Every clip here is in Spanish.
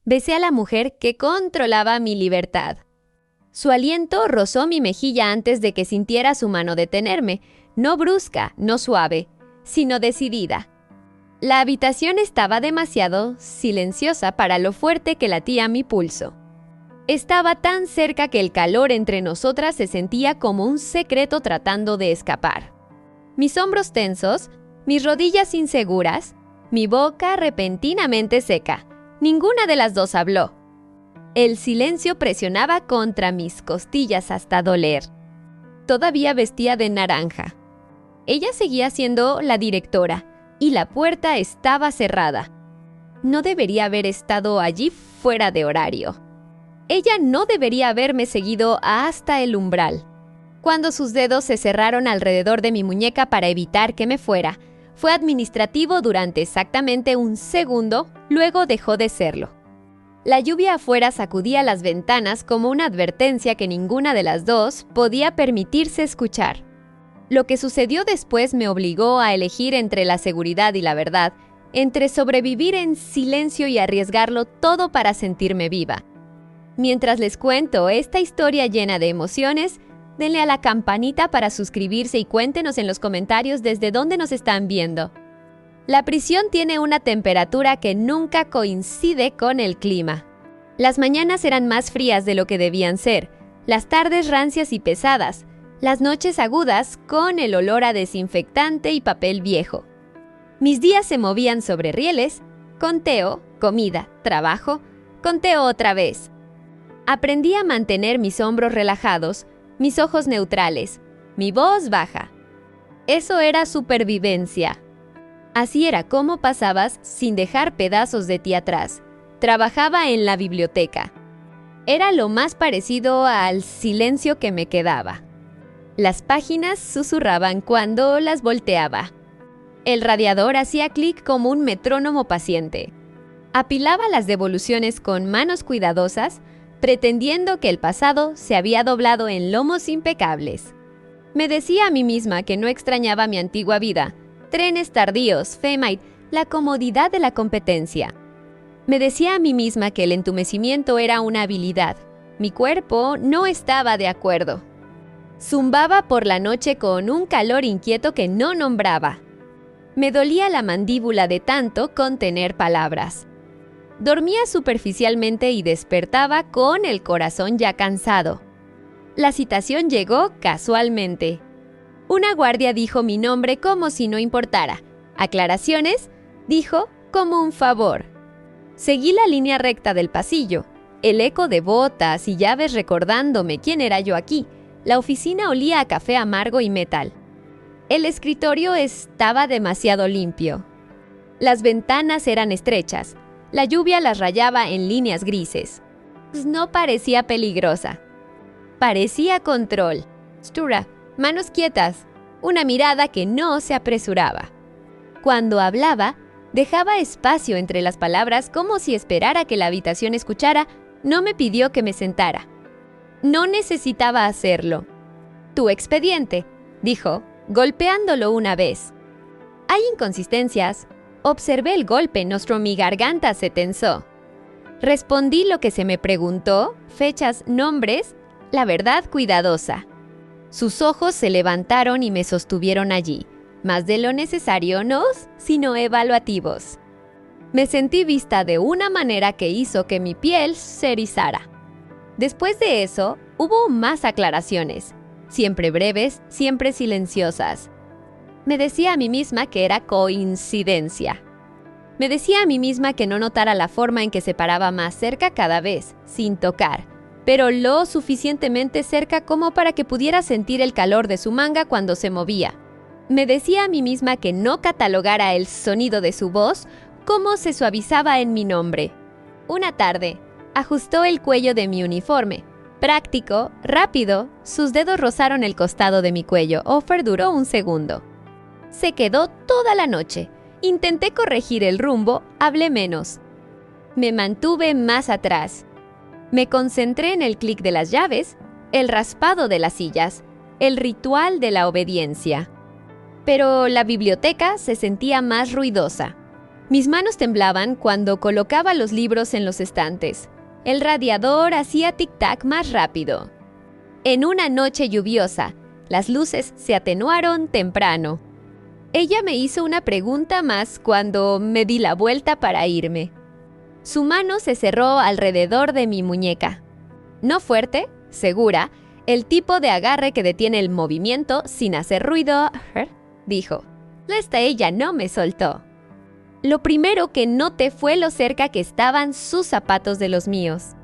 Besé a la mujer que controlaba mi libertad. Su aliento rozó mi mejilla antes de que sintiera su mano detenerme, no brusca, no suave, sino decidida. La habitación estaba demasiado silenciosa para lo fuerte que latía mi pulso. Estaba tan cerca que el calor entre nosotras se sentía como un secreto tratando de escapar. Mis hombros tensos, mis rodillas inseguras, mi boca repentinamente seca. Ninguna de las dos habló. El silencio presionaba contra mis costillas hasta doler. Todavía vestía de naranja. Ella seguía siendo la directora y la puerta estaba cerrada. No debería haber estado allí fuera de horario. Ella no debería haberme seguido hasta el umbral. Cuando sus dedos se cerraron alrededor de mi muñeca para evitar que me fuera, fue administrativo durante exactamente un segundo, luego dejó de serlo. La lluvia afuera sacudía las ventanas como una advertencia que ninguna de las dos podía permitirse escuchar. Lo que sucedió después me obligó a elegir entre la seguridad y la verdad, entre sobrevivir en silencio y arriesgarlo todo para sentirme viva. Mientras les cuento esta historia llena de emociones, denle a la campanita para suscribirse y cuéntenos en los comentarios desde dónde nos están viendo. La prisión tiene una temperatura que nunca coincide con el clima. Las mañanas eran más frías de lo que debían ser, las tardes rancias y pesadas, las noches agudas con el olor a desinfectante y papel viejo. Mis días se movían sobre rieles, conteo, comida, trabajo, conteo otra vez. Aprendí a mantener mis hombros relajados, mis ojos neutrales, mi voz baja. Eso era supervivencia. Así era como pasabas sin dejar pedazos de ti atrás. Trabajaba en la biblioteca. Era lo más parecido al silencio que me quedaba. Las páginas susurraban cuando las volteaba. El radiador hacía clic como un metrónomo paciente. Apilaba las devoluciones con manos cuidadosas, pretendiendo que el pasado se había doblado en lomos impecables. Me decía a mí misma que no extrañaba mi antigua vida, trenes tardíos, Femaid, la comodidad de la competencia. Me decía a mí misma que el entumecimiento era una habilidad. Mi cuerpo no estaba de acuerdo. Zumbaba por la noche con un calor inquieto que no nombraba. Me dolía la mandíbula de tanto contener palabras. Dormía superficialmente y despertaba con el corazón ya cansado. La citación llegó casualmente. Una guardia dijo mi nombre como si no importara. Aclaraciones, dijo como un favor. Seguí la línea recta del pasillo, el eco de botas y llaves recordándome quién era yo aquí. La oficina olía a café amargo y metal. El escritorio estaba demasiado limpio. Las ventanas eran estrechas. La lluvia las rayaba en líneas grises. No parecía peligrosa. Parecía control. Stura, manos quietas. Una mirada que no se apresuraba. Cuando hablaba, dejaba espacio entre las palabras como si esperara que la habitación escuchara. No me pidió que me sentara. No necesitaba hacerlo. Tu expediente, dijo, golpeándolo una vez. Hay inconsistencias. Observé el golpe, mi garganta se tensó. Respondí lo que se me preguntó, fechas, nombres, la verdad cuidadosa. Sus ojos se levantaron y me sostuvieron allí, más de lo necesario no, sino evaluativos. Me sentí vista de una manera que hizo que mi piel se erizara. Después de eso, hubo más aclaraciones, siempre breves, siempre silenciosas. Me decía a mí misma que era coincidencia. Me decía a mí misma que no notara la forma en que se paraba más cerca cada vez, sin tocar, pero lo suficientemente cerca como para que pudiera sentir el calor de su manga cuando se movía. Me decía a mí misma que no catalogara el sonido de su voz, cómo se suavizaba en mi nombre. Una tarde, ajustó el cuello de mi uniforme. Práctico, rápido, sus dedos rozaron el costado de mi cuello. Offer duró un segundo. Se quedó toda la noche. Intenté corregir el rumbo, hablé menos. Me mantuve más atrás. Me concentré en el clic de las llaves, el raspado de las sillas, el ritual de la obediencia. Pero la biblioteca se sentía más ruidosa. Mis manos temblaban cuando colocaba los libros en los estantes. El radiador hacía tic-tac más rápido. En una noche lluviosa, las luces se atenuaron temprano. Ella me hizo una pregunta más cuando me di la vuelta para irme. Su mano se cerró alrededor de mi muñeca. No fuerte, segura, el tipo de agarre que detiene el movimiento sin hacer ruido, dijo. Ella no me soltó. Lo primero que noté fue lo cerca que estaban sus zapatos de los míos.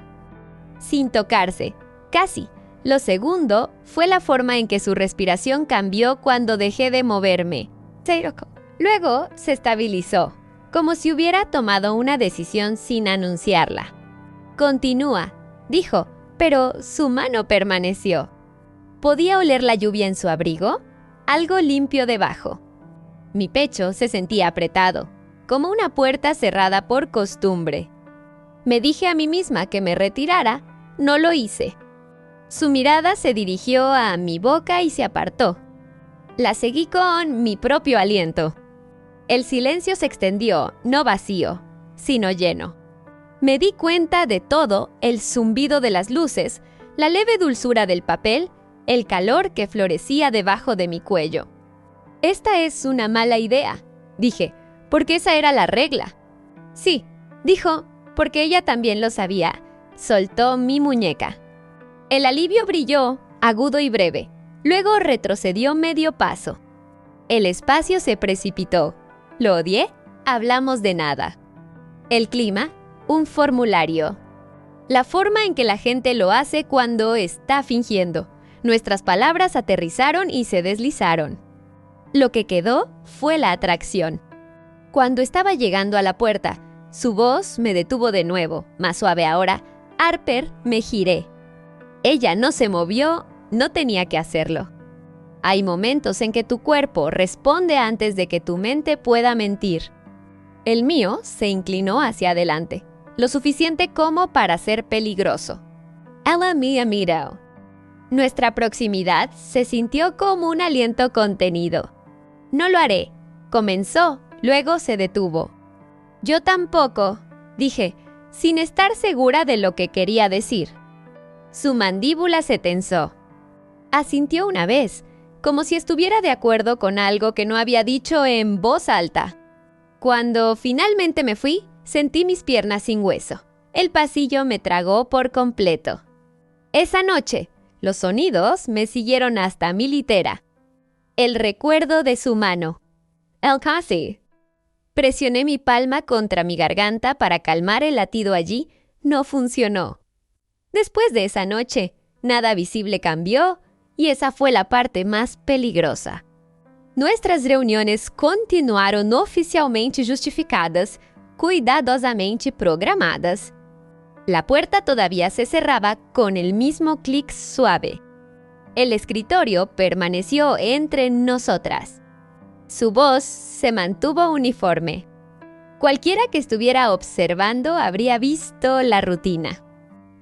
Sin tocarse, casi. Lo segundo fue la forma en que su respiración cambió cuando dejé de moverme. Luego se estabilizó, como si hubiera tomado una decisión sin anunciarla. Continúa, dijo, pero su mano permaneció. ¿Podía oler la lluvia en su abrigo? Algo limpio debajo. Mi pecho se sentía apretado, como una puerta cerrada por costumbre. Me dije a mí misma que me retirara, no lo hice. Su mirada se dirigió a mi boca y se apartó. La seguí con mi propio aliento. El silencio se extendió, no vacío, sino lleno. Me di cuenta de todo, el zumbido de las luces, la leve dulzura del papel, el calor que florecía debajo de mi cuello. Esta es una mala idea, dije, porque esa era la regla. Sí, dijo, porque ella también lo sabía. Soltó mi muñeca. El alivio brilló, agudo y breve. Luego retrocedió medio paso. El espacio se precipitó. ¿Lo odié? Hablamos de nada. El clima, un formulario. La forma en que la gente lo hace cuando está fingiendo. Nuestras palabras aterrizaron y se deslizaron. Lo que quedó fue la atracción. Cuando estaba llegando a la puerta, su voz me detuvo de nuevo, más suave ahora. Harper, me giré. Ella no se movió, no tenía que hacerlo. Hay momentos en que tu cuerpo responde antes de que tu mente pueda mentir. El mío se inclinó hacia adelante, lo suficiente como para ser peligroso. Ella me miró. Nuestra proximidad se sintió como un aliento contenido. No lo haré. Comenzó, luego se detuvo. Yo tampoco, dije, sin estar segura de lo que quería decir. Su mandíbula se tensó. Asintió una vez, como si estuviera de acuerdo con algo que no había dicho en voz alta. Cuando finalmente me fui, sentí mis piernas sin hueso. El pasillo me tragó por completo. Esa noche, los sonidos me siguieron hasta mi litera. El recuerdo de su mano. El casi. Presioné mi palma contra mi garganta para calmar el latido allí. No funcionó. Después de esa noche, nada visible cambió y esa fue la parte más peligrosa. Nuestras reuniones continuaron oficialmente justificadas, cuidadosamente programadas. La puerta todavía se cerraba con el mismo clic suave. El escritorio permaneció entre nosotras. Su voz se mantuvo uniforme. Cualquiera que estuviera observando habría visto la rutina.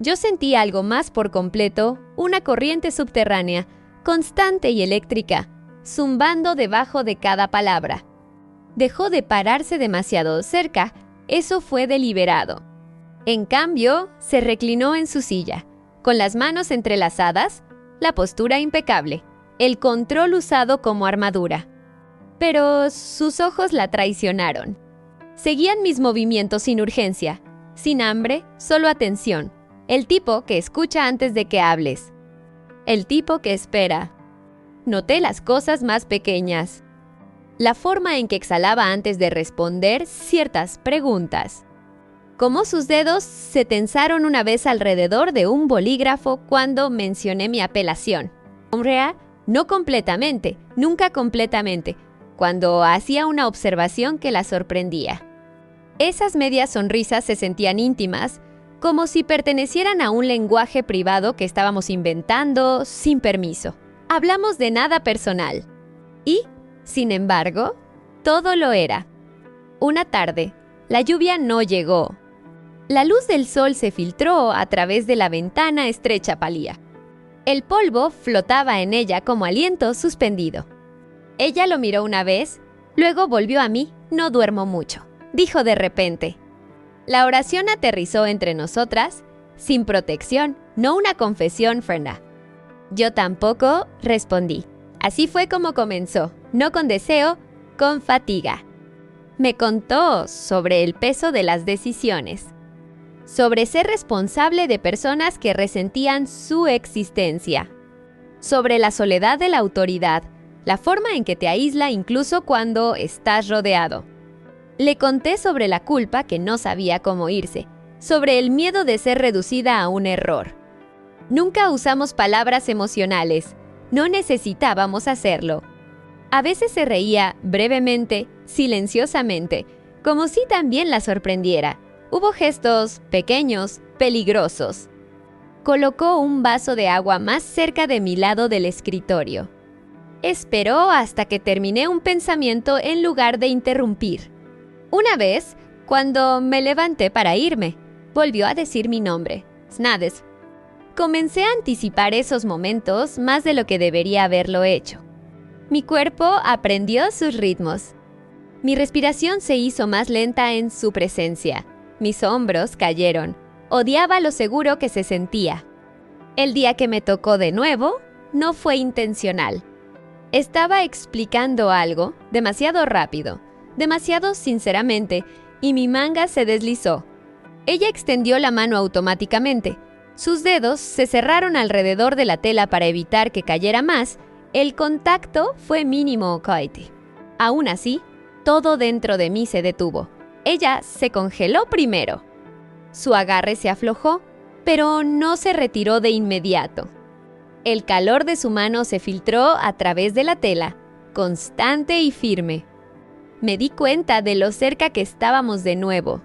Yo sentí algo más por completo, una corriente subterránea, constante y eléctrica, zumbando debajo de cada palabra. Dejó de pararse demasiado cerca, eso fue deliberado. En cambio, se reclinó en su silla, con las manos entrelazadas, la postura impecable, el control usado como armadura. Pero sus ojos la traicionaron. Seguían mis movimientos sin urgencia, sin hambre, solo atención. El tipo que escucha antes de que hables. El tipo que espera. Noté las cosas más pequeñas. La forma en que exhalaba antes de responder ciertas preguntas. Cómo sus dedos se tensaron una vez alrededor de un bolígrafo cuando mencioné mi apelación. No completamente, nunca completamente, cuando hacía una observación que la sorprendía. Esas medias sonrisas se sentían íntimas, como si pertenecieran a un lenguaje privado que estábamos inventando sin permiso. Hablamos de nada personal. Y, sin embargo, todo lo era. Una tarde, la lluvia no llegó. La luz del sol se filtró a través de la ventana estrecha palía. El polvo flotaba en ella como aliento suspendido. Ella lo miró una vez, luego volvió a mí, no duermo mucho. dijo de repente. La oración aterrizó entre nosotras, sin protección, no una confesión, Ferna. Yo tampoco, respondí. Así fue como comenzó, no con deseo, con fatiga. Me contó sobre el peso de las decisiones, sobre ser responsable de personas que resentían su existencia, sobre la soledad de la autoridad, la forma en que te aísla incluso cuando estás rodeado. Le conté sobre la culpa que no sabía cómo irse, sobre el miedo de ser reducida a un error. Nunca usamos palabras emocionales, no necesitábamos hacerlo. A veces se reía brevemente, silenciosamente, como si también la sorprendiera. Hubo gestos pequeños, peligrosos. Colocó un vaso de agua más cerca de mi lado del escritorio. Esperó hasta que terminé un pensamiento en lugar de interrumpir. Una vez, cuando me levanté para irme, volvió a decir mi nombre, Snades. Comencé a anticipar esos momentos más de lo que debería haberlo hecho. Mi cuerpo aprendió sus ritmos. Mi respiración se hizo más lenta en su presencia. Mis hombros cayeron. Odiaba lo seguro que se sentía. El día que me tocó de nuevo, no fue intencional. Estaba explicando algo demasiado rápido, demasiado sinceramente, y mi manga se deslizó. Ella extendió la mano automáticamente. Sus dedos se cerraron alrededor de la tela para evitar que cayera más. El contacto fue mínimo, Katie. Aún así, todo dentro de mí se detuvo. Ella se congeló primero. Su agarre se aflojó, pero no se retiró de inmediato. El calor de su mano se filtró a través de la tela, constante y firme. Me di cuenta de lo cerca que estábamos de nuevo.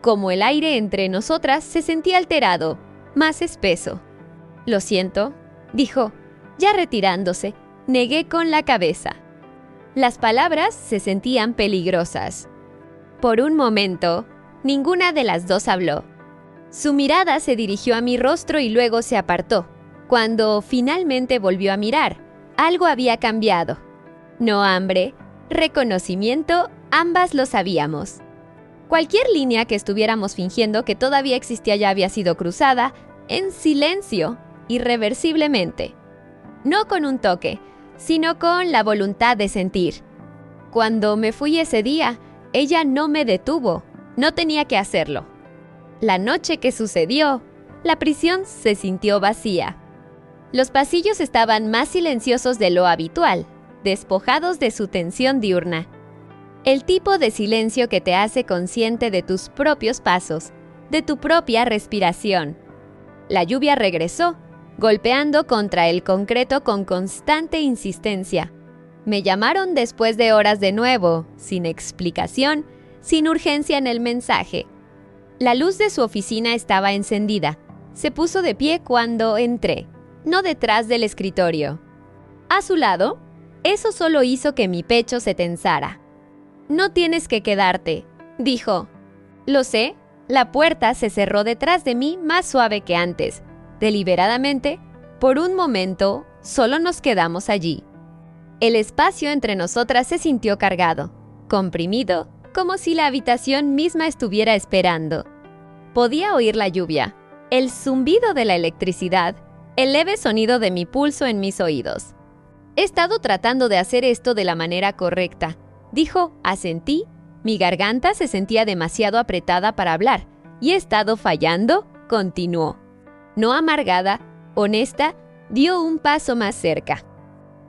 Como el aire entre nosotras se sentía alterado, más espeso. «Lo siento», dijo, ya retirándose. Negué con la cabeza. Las palabras se sentían peligrosas. Por un momento, ninguna de las dos habló. Su mirada se dirigió a mi rostro y luego se apartó. Cuando finalmente volvió a mirar, algo había cambiado. No hambre, reconocimiento, ambas lo sabíamos. Cualquier línea que estuviéramos fingiendo que todavía existía ya había sido cruzada, en silencio, irreversiblemente. No con un toque, sino con la voluntad de sentir. Cuando me fui ese día, ella no me detuvo, no tenía que hacerlo. La noche que sucedió, la prisión se sintió vacía. Los pasillos estaban más silenciosos de lo habitual, despojados de su tensión diurna. El tipo de silencio que te hace consciente de tus propios pasos, de tu propia respiración. La lluvia regresó, golpeando contra el concreto con constante insistencia. Me llamaron después de horas de nuevo, sin explicación, sin urgencia en el mensaje. La luz de su oficina estaba encendida. Se puso de pie cuando entré, no detrás del escritorio. A su lado, eso solo hizo que mi pecho se tensara. «No tienes que quedarte», dijo. Lo sé, la puerta se cerró detrás de mí más suave que antes. Deliberadamente, por un momento, solo nos quedamos allí. El espacio entre nosotras se sintió cargado, comprimido, como si la habitación misma estuviera esperando. Podía oír la lluvia, el zumbido de la electricidad, el leve sonido de mi pulso en mis oídos. «He estado tratando de hacer esto de la manera correcta», dijo, asentí. Mi garganta se sentía demasiado apretada para hablar. «¿Y he estado fallando?», continuó. No amargada, honesta, dio un paso más cerca.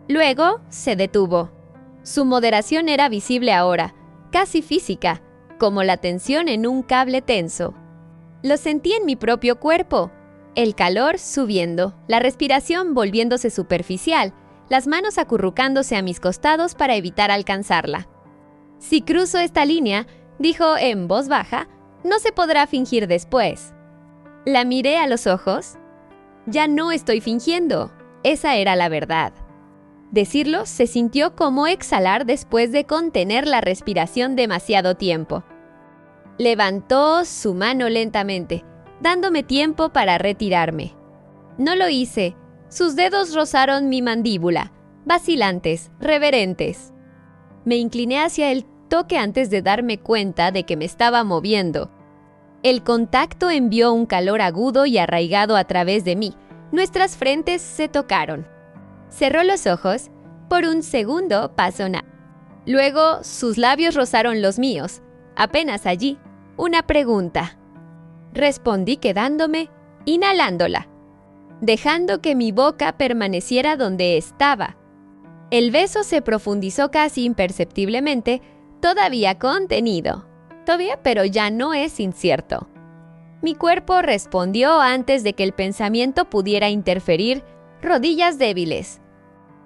Luego se detuvo. Su moderación era visible ahora, casi física, como la tensión en un cable tenso. Lo sentí en mi propio cuerpo, el calor subiendo, la respiración volviéndose superficial, las manos acurrucándose a mis costados para evitar alcanzarla. «Si cruzo esta línea», dijo en voz baja, «no se podrá fingir después». La miré a los ojos. Ya no estoy fingiendo, esa era la verdad. Decirlo se sintió como exhalar después de contener la respiración demasiado tiempo. Levantó su mano lentamente, dándome tiempo para retirarme. No lo hice. Sus dedos rozaron mi mandíbula, vacilantes, reverentes. Me incliné hacia el toque antes de darme cuenta de que me estaba moviendo. El contacto envió un calor agudo y arraigado a través de mí. Nuestras frentes se tocaron. Cerró los ojos. Por un segundo pasó nada. Luego sus labios rozaron los míos. Apenas allí, una pregunta. Respondí quedándome, inhalándola, dejando que mi boca permaneciera donde estaba. El beso se profundizó casi imperceptiblemente, todavía contenido. Todavía, pero ya no es incierto. Mi cuerpo respondió antes de que el pensamiento pudiera interferir, rodillas débiles,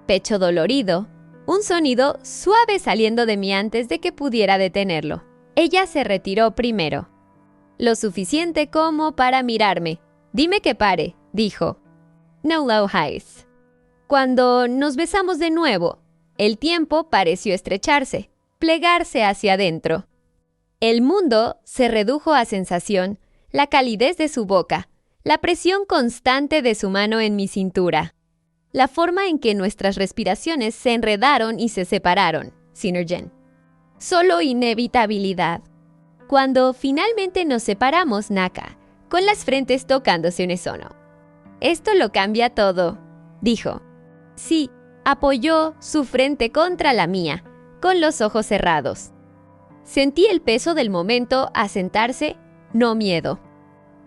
pecho dolorido, un sonido suave saliendo de mí antes de que pudiera detenerlo. Ella se retiró primero, lo suficiente como para mirarme. «Dime que pare», dijo. «No low highs». Cuando nos besamos de nuevo, el tiempo pareció estrecharse, plegarse hacia adentro. El mundo se redujo a sensación, la calidez de su boca, la presión constante de su mano en mi cintura, la forma en que nuestras respiraciones se enredaron y se separaron, Synergen. Solo inevitabilidad. Cuando finalmente nos separamos, Naka, con las frentes tocándose unísono. «Esto lo cambia todo», dijo. Sí, apoyó su frente contra la mía, con los ojos cerrados. Sentí el peso del momento asentarse, no miedo.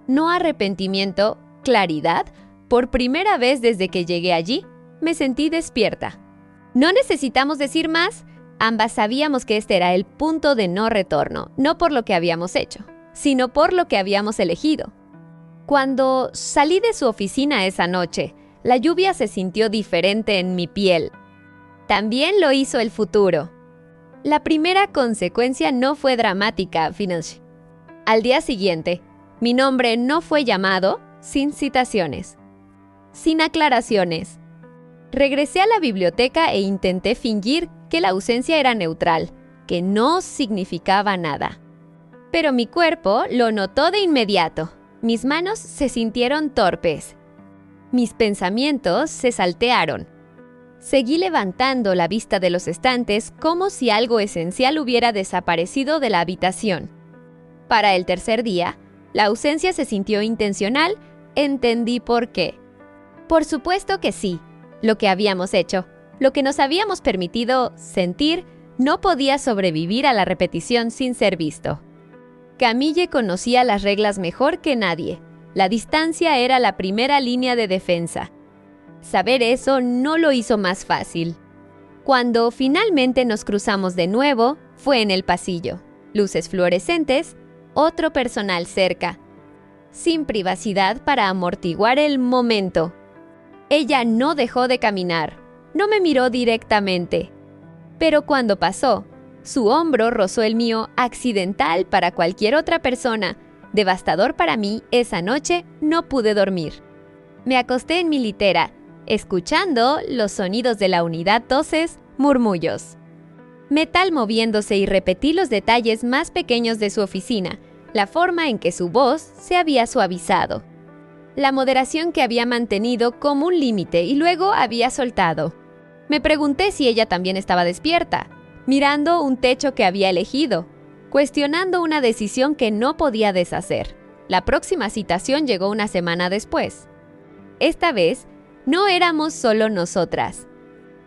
No arrepentimiento, claridad. Por primera vez desde que llegué allí, me sentí despierta. No necesitamos decir más. Ambas sabíamos que este era el punto de no retorno, no por lo que habíamos hecho, sino por lo que habíamos elegido. Cuando salí de su oficina esa noche, la lluvia se sintió diferente en mi piel. También lo hizo el futuro. La primera consecuencia no fue dramática, finalmente. Al día siguiente, mi nombre no fue llamado, sin citaciones, sin aclaraciones. Regresé a la biblioteca e intenté fingir que la ausencia era neutral, que no significaba nada. Pero mi cuerpo lo notó de inmediato. Mis manos se sintieron torpes. Mis pensamientos se saltearon. Seguí levantando la vista de los estantes como si algo esencial hubiera desaparecido de la habitación. Para el tercer día, la ausencia se sintió intencional. Entendí por qué. Por supuesto que sí. Lo que habíamos hecho, lo que nos habíamos permitido sentir, no podía sobrevivir a la repetición sin ser visto. Camille conocía las reglas mejor que nadie. La distancia era la primera línea de defensa. Saber eso no lo hizo más fácil. Cuando finalmente nos cruzamos de nuevo, fue en el pasillo. Luces fluorescentes, otro personal cerca. Sin privacidad para amortiguar el momento. Ella no dejó de caminar. No me miró directamente. Pero cuando pasó, su hombro rozó el mío, accidental para cualquier otra persona. Devastador para mí, esa noche no pude dormir. Me acosté en mi litera, escuchando los sonidos de la unidad, toses, murmullos. Metal moviéndose y repetí los detalles más pequeños de su oficina, la forma en que su voz se había suavizado. La moderación que había mantenido como un límite y luego había soltado. Me pregunté si ella también estaba despierta, mirando un techo que había elegido, cuestionando una decisión que no podía deshacer. La próxima citación llegó una semana después. Esta vez, no éramos solo nosotras.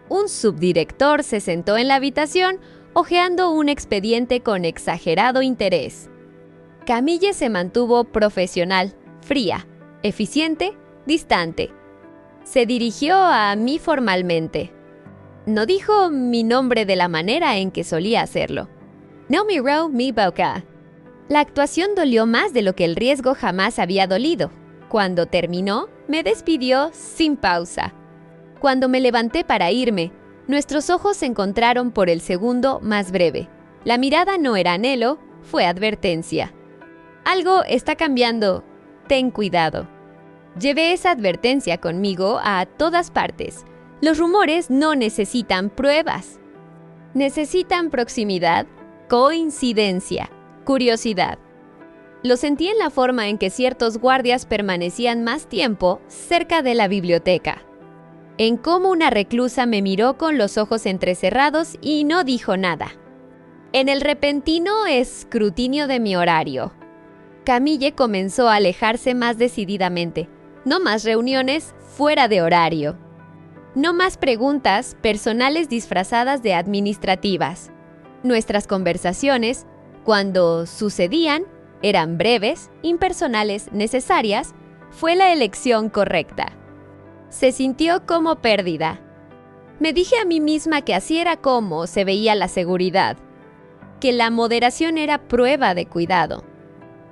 Un subdirector se sentó en la habitación, hojeando un expediente con exagerado interés. Camille se mantuvo profesional, fría, eficiente, distante. Se dirigió a mí formalmente. No dijo mi nombre de la manera en que solía hacerlo. No miró mi boca. La actuación dolió más de lo que el riesgo jamás había dolido. Cuando terminó, me despidió sin pausa. Cuando me levanté para irme, nuestros ojos se encontraron por el segundo más breve. La mirada no era anhelo, fue advertencia. Algo está cambiando. Ten cuidado. Llevé esa advertencia conmigo a todas partes. Los rumores no necesitan pruebas. Necesitan proximidad, coincidencia, curiosidad. Lo sentí en la forma en que ciertos guardias permanecían más tiempo cerca de la biblioteca. En cómo una reclusa me miró con los ojos entrecerrados y no dijo nada. En el repentino escrutinio de mi horario, Camille comenzó a alejarse más decididamente. No más reuniones fuera de horario. No más preguntas personales disfrazadas de administrativas. Nuestras conversaciones, cuando sucedían, eran breves, impersonales, necesarias. Fue la elección correcta. Se sintió como pérdida. Me dije a mí misma que así era como se veía la seguridad, que la moderación era prueba de cuidado.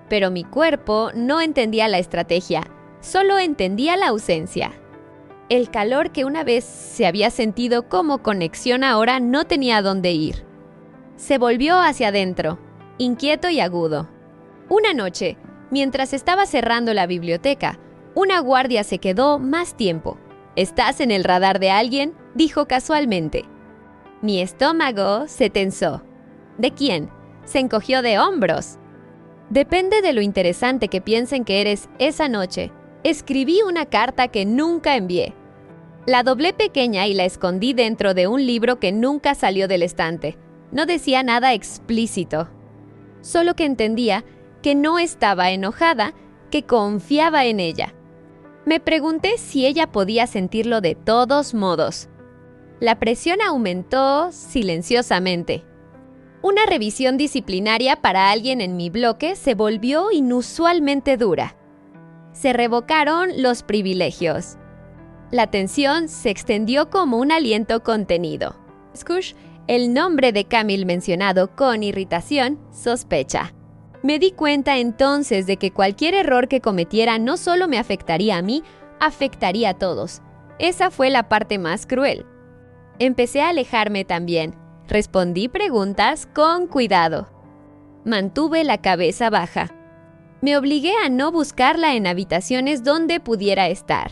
Pero mi cuerpo no entendía la estrategia, solo entendía la ausencia. El calor que una vez se había sentido como conexión ahora no tenía dónde ir. Se volvió hacia adentro, inquieto y agudo. Una noche, mientras estaba cerrando la biblioteca, una guardia se quedó más tiempo. «¿Estás en el radar de alguien?», dijo casualmente. Mi estómago se tensó. ¿De quién? Se encogió de hombros. Depende de lo interesante que piensen que eres esa noche. Escribí una carta que nunca envié. La doblé pequeña y la escondí dentro de un libro que nunca salió del estante. No decía nada explícito. Solo que entendía que no estaba enojada, que confiaba en ella. Me pregunté si ella podía sentirlo de todos modos. La presión aumentó silenciosamente. Una revisión disciplinaria para alguien en mi bloque se volvió inusualmente dura. Se revocaron los privilegios. La tensión se extendió como un aliento contenido. Scush, el nombre de Camille mencionado con irritación, sospecha. Me di cuenta entonces de que cualquier error que cometiera no solo me afectaría a mí, afectaría a todos. Esa fue la parte más cruel. Empecé a alejarme también. Respondí preguntas con cuidado. Mantuve la cabeza baja. Me obligué a no buscarla en habitaciones donde pudiera estar.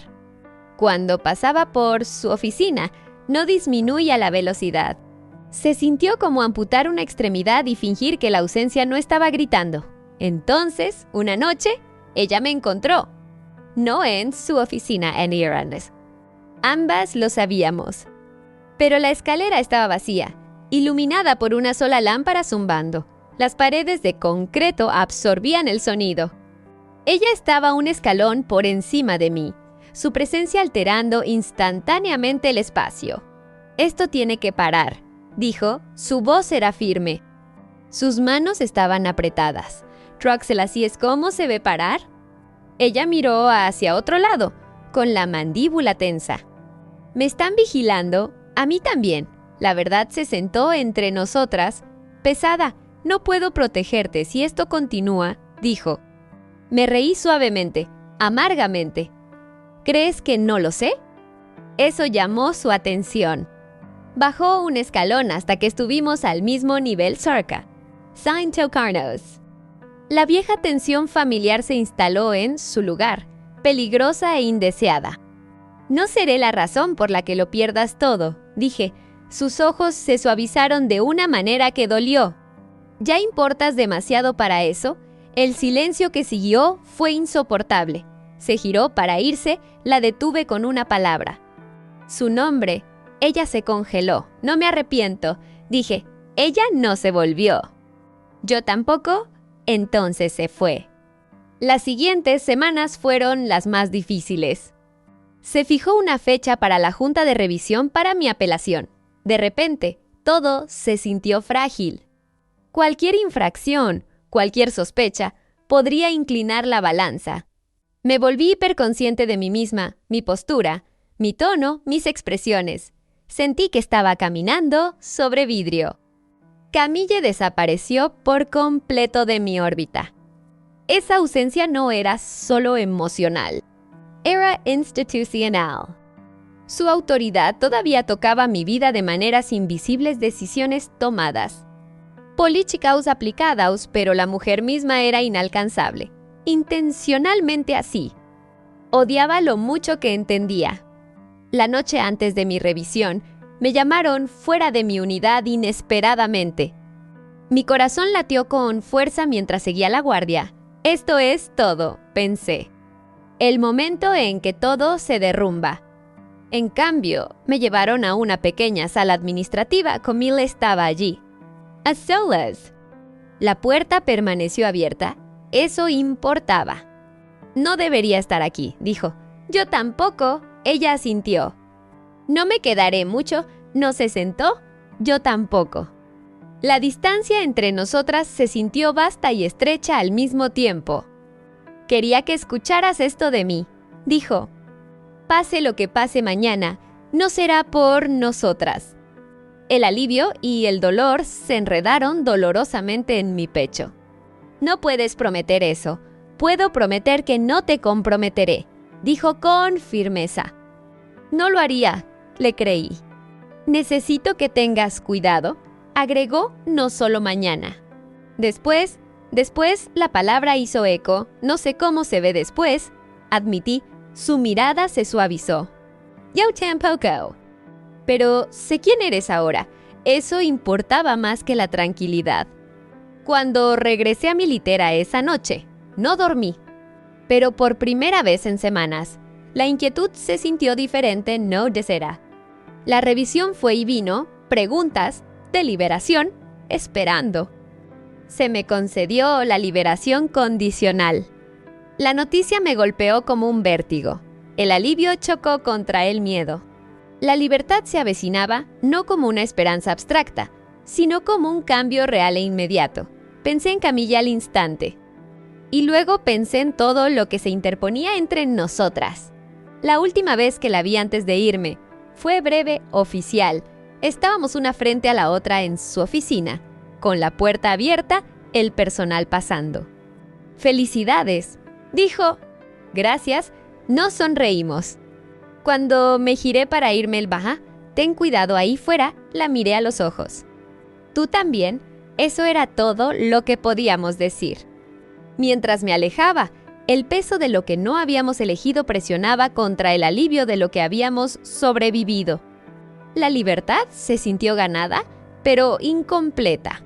Cuando pasaba por su oficina, no disminuía la velocidad. Se sintió como amputar una extremidad y fingir que la ausencia no estaba gritando. Entonces, una noche, ella me encontró. No en su oficina en Irlanda. Ambas lo sabíamos. Pero la escalera estaba vacía, iluminada por una sola lámpara zumbando. Las paredes de concreto absorbían el sonido. Ella estaba un escalón por encima de mí, su presencia alterando instantáneamente el espacio. «Esto tiene que parar», dijo. Su voz era firme. Sus manos estaban apretadas. «Troxel, ¿así es como se ve parar?» Ella miró hacia otro lado, con la mandíbula tensa. «¿Me están vigilando? A mí también». La verdad se sentó entre nosotras. «Pesada, no puedo protegerte si esto continúa», dijo. Me reí suavemente, amargamente. «¿Crees que no lo sé?» Eso llamó su atención. Bajó un escalón hasta que estuvimos al mismo nivel cerca. Saint Tocarnos. La vieja tensión familiar se instaló en su lugar, peligrosa e indeseada. «No seré la razón por la que lo pierdas todo», dije. Sus ojos se suavizaron de una manera que dolió. «¿Ya importas demasiado para eso?» El silencio que siguió fue insoportable. Se giró para irse, la detuve con una palabra. Su nombre. Ella se congeló. «No me arrepiento», dije. Ella no se volvió. «Yo tampoco». Entonces se fue. Las siguientes semanas fueron las más difíciles. Se fijó una fecha para la junta de revisión para mi apelación. De repente, todo se sintió frágil. Cualquier infracción, cualquier sospecha, podría inclinar la balanza. Me volví hiperconsciente de mí misma, mi postura, mi tono, mis expresiones. Sentí que estaba caminando sobre vidrio. Camille desapareció por completo de mi órbita. Esa ausencia no era solo emocional, era institucional. Su autoridad todavía tocaba mi vida de maneras invisibles, decisiones tomadas. Políticas aplicadas, pero la mujer misma era inalcanzable. Intencionalmente así. Odiaba lo mucho que entendía. La noche antes de mi revisión, me llamaron fuera de mi unidad inesperadamente. Mi corazón latió con fuerza mientras seguía la guardia. Esto es todo, pensé. El momento en que todo se derrumba. En cambio, me llevaron a una pequeña sala administrativa. Camille estaba allí. a solas. La puerta permaneció abierta. Eso importaba. No debería estar aquí, dijo. Yo tampoco, ella asintió. No me quedaré mucho, no se sentó, yo tampoco. La distancia entre nosotras se sintió vasta y estrecha al mismo tiempo. Quería que escucharas esto de mí, dijo. Pase lo que pase mañana, no será por nosotras. El alivio y el dolor se enredaron dolorosamente en mi pecho. No puedes prometer eso. Puedo prometer que no te comprometeré, dijo con firmeza. No lo haría, le creí. Necesito que tengas cuidado, agregó, no solo mañana. Después la palabra hizo eco, no sé cómo se ve después, admití, su mirada se suavizó. Yo tampoco. Pero sé quién eres ahora, eso importaba más que la tranquilidad. Cuando regresé a mi litera esa noche, no dormí, pero por primera vez en semanas, la inquietud se sintió diferente, no desera. La revisión fue y vino, preguntas, deliberación, esperando. Se me concedió la liberación condicional. La noticia me golpeó como un vértigo. El alivio chocó contra el miedo. La libertad se avecinaba no como una esperanza abstracta, sino como un cambio real e inmediato. Pensé en Camilla al instante. Y luego pensé en todo lo que se interponía entre nosotras. La última vez que la vi antes de irme fue breve, oficial. Estábamos una frente a la otra en su oficina, con la puerta abierta, el personal pasando. «Felicidades», dijo. «Gracias», nos sonreímos. Cuando me giré para irme el baja, «Ten cuidado ahí fuera», la miré a los ojos. «Tú también», eso era todo lo que podíamos decir. Mientras me alejaba, el peso de lo que no habíamos elegido presionaba contra el alivio de lo que habíamos sobrevivido. La libertad se sintió ganada, pero incompleta.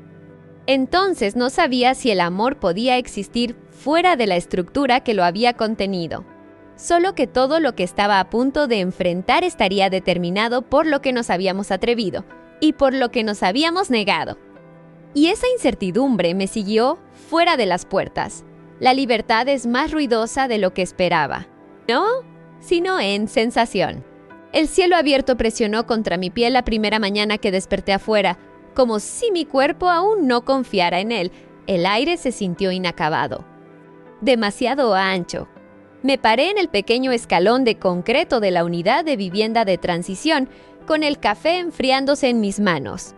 Entonces no sabía si el amor podía existir fuera de la estructura que lo había contenido. Solo que todo lo que estaba a punto de enfrentar estaría determinado por lo que nos habíamos atrevido y por lo que nos habíamos negado. Y esa incertidumbre me siguió fuera de las puertas. La libertad es más ruidosa de lo que esperaba. No, sino en sensación. El cielo abierto presionó contra mi piel la primera mañana que desperté afuera, como si mi cuerpo aún no confiara en él. El aire se sintió inacabado. Demasiado ancho. Me paré en el pequeño escalón de concreto de la unidad de vivienda de transición, con el café enfriándose en mis manos.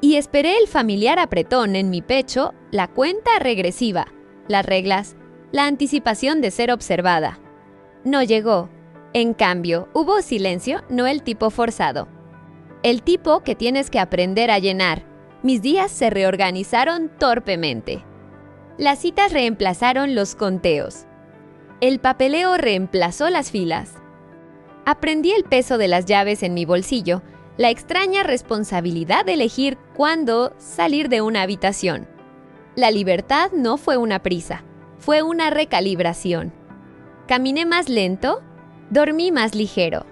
Y esperé el familiar apretón en mi pecho, la cuenta regresiva, las reglas, la anticipación de ser observada. No llegó. En cambio, hubo silencio, no el tipo forzado. El tipo que tienes que aprender a llenar. Mis días se reorganizaron torpemente. Las citas reemplazaron los conteos. El papeleo reemplazó las filas. Aprendí el peso de las llaves en mi bolsillo, la extraña responsabilidad de elegir cuándo salir de una habitación. La libertad no fue una prisa, fue una recalibración. Caminé más lento, dormí más ligero.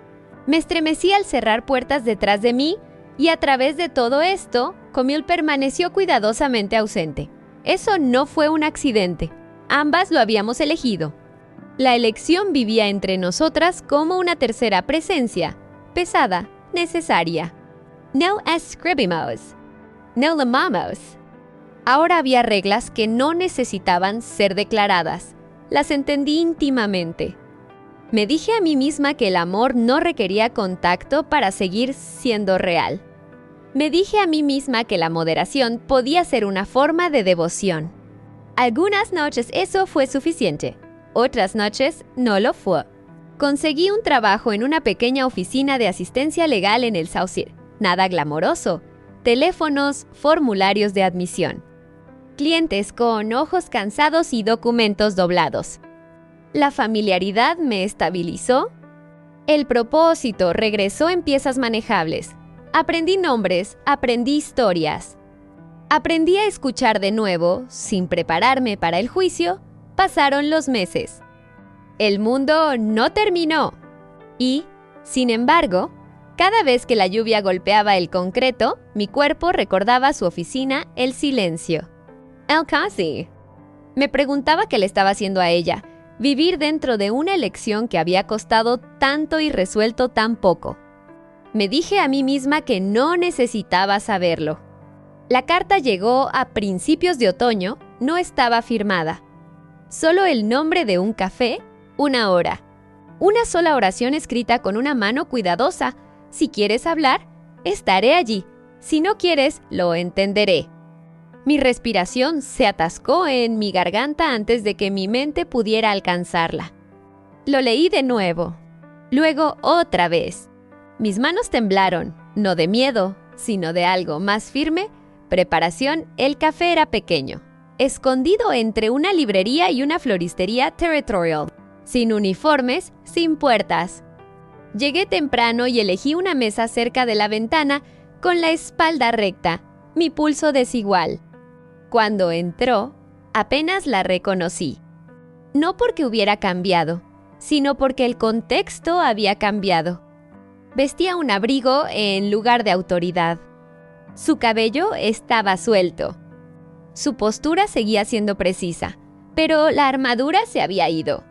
Me estremecí al cerrar puertas detrás de mí y a través de todo esto, Camille permaneció cuidadosamente ausente. Eso no fue un accidente, ambas lo habíamos elegido. La elección vivía entre nosotras como una tercera presencia, pesada, necesaria. No escribimos, no lamamos. Ahora había reglas que no necesitaban ser declaradas. Las entendí íntimamente. Me dije a mí misma que el amor no requería contacto para seguir siendo real. Me dije a mí misma que la moderación podía ser una forma de devoción. Algunas noches eso fue suficiente, otras noches no lo fue. Conseguí un trabajo en una pequeña oficina de asistencia legal en el Saussure. Nada glamoroso. Teléfonos, formularios de admisión. Clientes con ojos cansados y documentos doblados. La familiaridad me estabilizó. El propósito regresó en piezas manejables. Aprendí nombres, aprendí historias. Aprendí a escuchar de nuevo, sin prepararme para el juicio. Pasaron los meses. El mundo no terminó. Y, sin embargo, Cada vez que la lluvia golpeaba el concreto, mi cuerpo recordaba su oficina, el silencio. El casi. Me preguntaba qué le estaba haciendo a ella, vivir dentro de una elección que había costado tanto y resuelto tan poco. Me dije a mí misma que no necesitaba saberlo. La carta llegó a principios de otoño, no estaba firmada. Solo el nombre de un café, una hora. Una sola oración escrita con una mano cuidadosa. Si quieres hablar, estaré allí. Si no quieres, lo entenderé. Mi respiración se atascó en mi garganta antes de que mi mente pudiera alcanzarla. Lo leí de nuevo. Luego otra vez. Mis manos temblaron, no de miedo, sino de algo más firme. Preparación, el café era pequeño, escondido entre una librería y una floristería Territorial, sin uniformes, sin puertas. Llegué temprano y elegí una mesa cerca de la ventana, con la espalda recta, mi pulso desigual. Cuando entró, apenas la reconocí. No porque hubiera cambiado, sino porque el contexto había cambiado. Vestía un abrigo en lugar de autoridad. Su cabello estaba suelto. Su postura seguía siendo precisa, pero la armadura se había ido.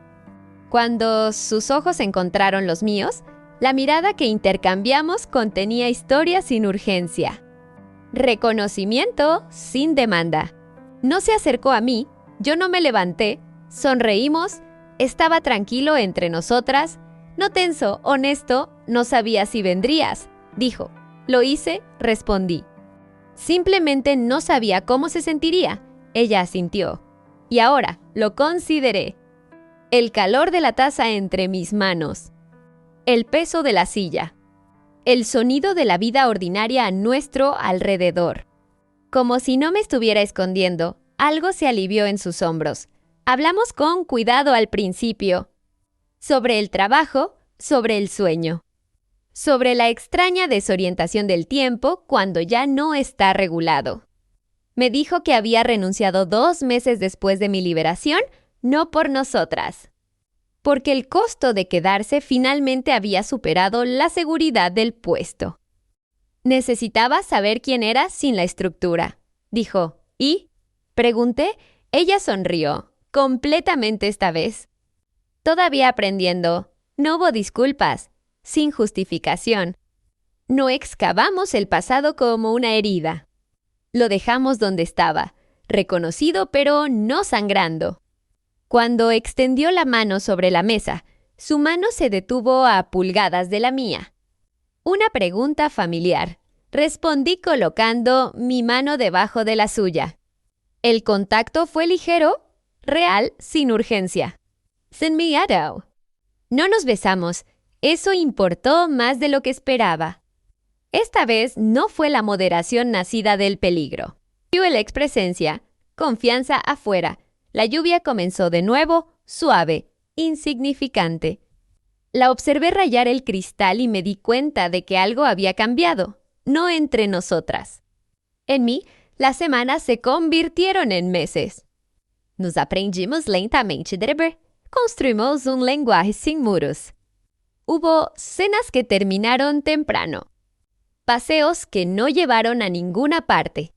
Cuando sus ojos encontraron los míos, la mirada que intercambiamos contenía historia sin urgencia. Reconocimiento sin demanda. No se acercó a mí, yo no me levanté, sonreímos, estaba tranquilo entre nosotras, no tenso, honesto, no sabía si vendrías, dijo. Lo hice, respondí. Simplemente no sabía cómo se sentiría, ella asintió. Y ahora, lo consideré. El calor de la taza entre mis manos. El peso de la silla. El sonido de la vida ordinaria a nuestro alrededor. Como si no me estuviera escondiendo, algo se alivió en sus hombros. Hablamos con cuidado al principio. Sobre el trabajo, sobre el sueño. Sobre la extraña desorientación del tiempo cuando ya no está regulado. Me dijo que había renunciado 2 meses después de mi liberación, no por nosotras. Porque el costo de quedarse finalmente había superado la seguridad del puesto. Necesitaba saber quién era sin la estructura. Dijo, ¿y? Pregunté, ella sonrió, completamente esta vez. Todavía aprendiendo, no hubo disculpas, sin justificación. No excavamos el pasado como una herida. Lo dejamos donde estaba, reconocido pero no sangrando. Cuando extendió la mano sobre la mesa, su mano se detuvo a pulgadas de la mía. Una pregunta familiar. Respondí colocando mi mano debajo de la suya. El contacto fue ligero, real, sin urgencia. Sin miedo. No nos besamos. Eso importó más de lo que esperaba. Esta vez no fue la moderación nacida del peligro. El ex-presencia, confianza afuera. La lluvia comenzó de nuevo, suave, insignificante. La observé rayar el cristal y me di cuenta de que algo había cambiado, no entre nosotras. En mí, las semanas se convirtieron en meses. Nos aprendimos lentamente de beber. Construimos un lenguaje sin muros. Hubo cenas que terminaron temprano. Paseos que no llevaron a ninguna parte.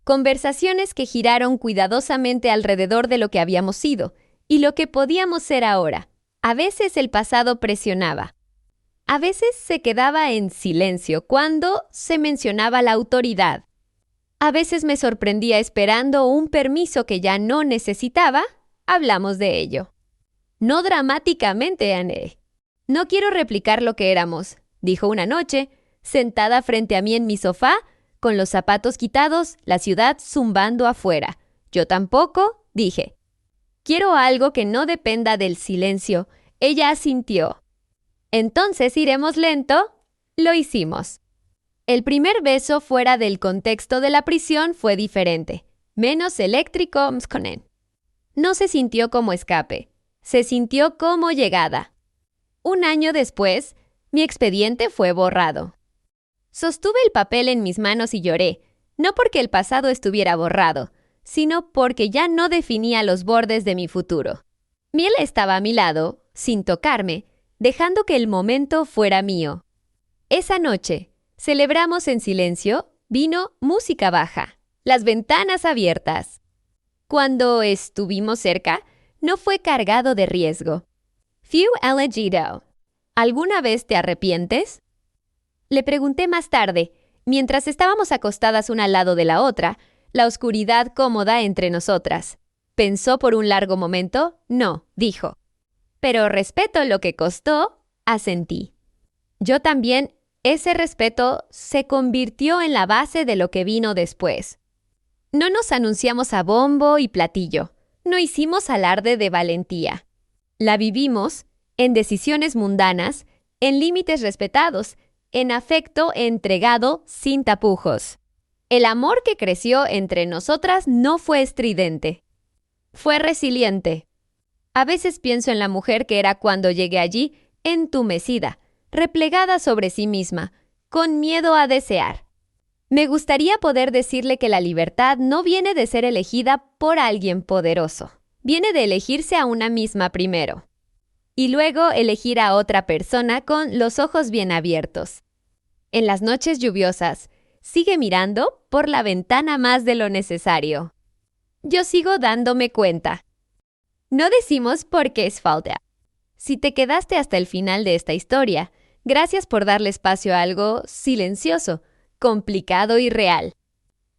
Conversaciones que giraron cuidadosamente alrededor de lo que habíamos sido y lo que podíamos ser ahora. A veces el pasado presionaba. A veces se quedaba en silencio cuando se mencionaba la autoridad. A veces me sorprendía esperando un permiso que ya no necesitaba. Hablamos de ello. No dramáticamente, Anne. No quiero replicar lo que éramos, dijo una noche, sentada frente a mí en mi sofá, con los zapatos quitados, la ciudad zumbando afuera. Yo tampoco, dije. Quiero algo que no dependa del silencio. Ella asintió. Entonces iremos lento. Lo hicimos. El primer beso fuera del contexto de la prisión fue diferente, menos eléctrico. No se sintió como escape, se sintió como llegada. 1 año después, mi expediente fue borrado. Sostuve el papel en mis manos y lloré, no porque el pasado estuviera borrado, sino porque ya no definía los bordes de mi futuro. Miel estaba a mi lado, sin tocarme, dejando que el momento fuera mío. Esa noche, celebramos en silencio, vino música baja, las ventanas abiertas. Cuando estuvimos cerca, no fue cargado de riesgo. Few elegido. ¿Alguna vez te arrepientes? Le pregunté más tarde, mientras estábamos acostadas una al lado de la otra, la oscuridad cómoda entre nosotras. Pensó por un largo momento. No, dijo. Pero respeto lo que costó, asentí. Yo también. Ese respeto se convirtió en la base de lo que vino después. No nos anunciamos a bombo y platillo. No hicimos alarde de valentía. La vivimos en decisiones mundanas, en límites respetados, en afecto entregado sin tapujos. El amor que creció entre nosotras no fue estridente. Fue resiliente. A veces pienso en la mujer que era cuando llegué allí, entumecida, replegada sobre sí misma, con miedo a desear. Me gustaría poder decirle que la libertad no viene de ser elegida por alguien poderoso. Viene de elegirse a una misma primero. Y luego elegir a otra persona con los ojos bien abiertos. En las noches lluviosas, sigue mirando por la ventana más de lo necesario. Yo sigo dándome cuenta. No decimos por qué es falta. Si te quedaste hasta el final de esta historia, gracias por darle espacio a algo silencioso, complicado y real.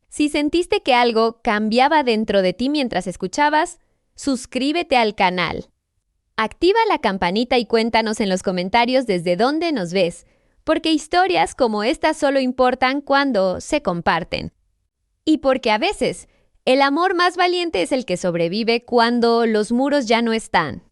Si sentiste que algo cambiaba dentro de ti mientras escuchabas, suscríbete al canal. Activa la campanita y cuéntanos en los comentarios desde dónde nos ves, porque historias como esta solo importan cuando se comparten. Y porque a veces, el amor más valiente es el que sobrevive cuando los muros ya no están.